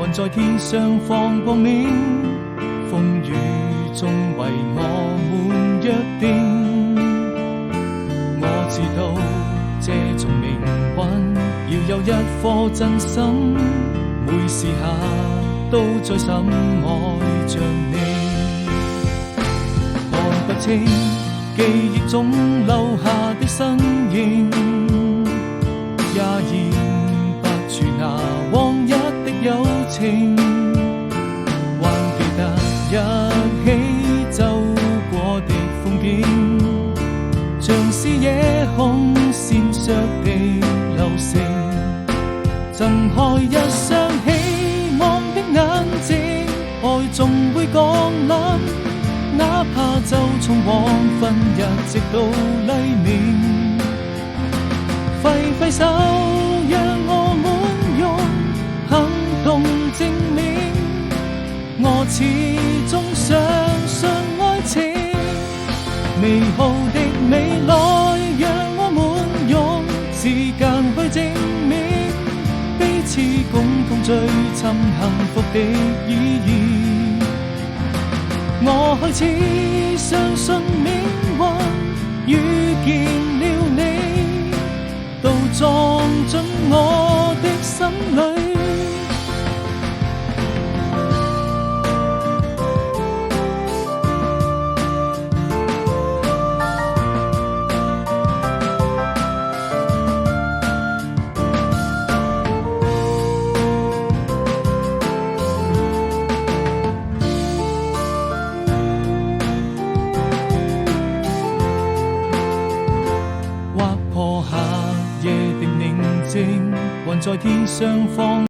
還在天上放光明，風雨中為我們約定。我知道這種命運要有一顆真心，每時刻都在深愛着你。看不清記憶中留下的身影，也驗不出那往日的友情，還記得一起走過的風景，像是夜空閃爍的流星，睜開一雙希望的眼睛，愛總會降臨，哪怕就從黃昏一直到黎明。揮揮手，讓我們用行動證明，我始終相信愛情。美好的未來，讓我們用時間去證明，彼此共同追尋幸福的意義。我開始相信命運，遇見了你，都撞進我的心裏。劃破夏夜的寧靜，還在天上放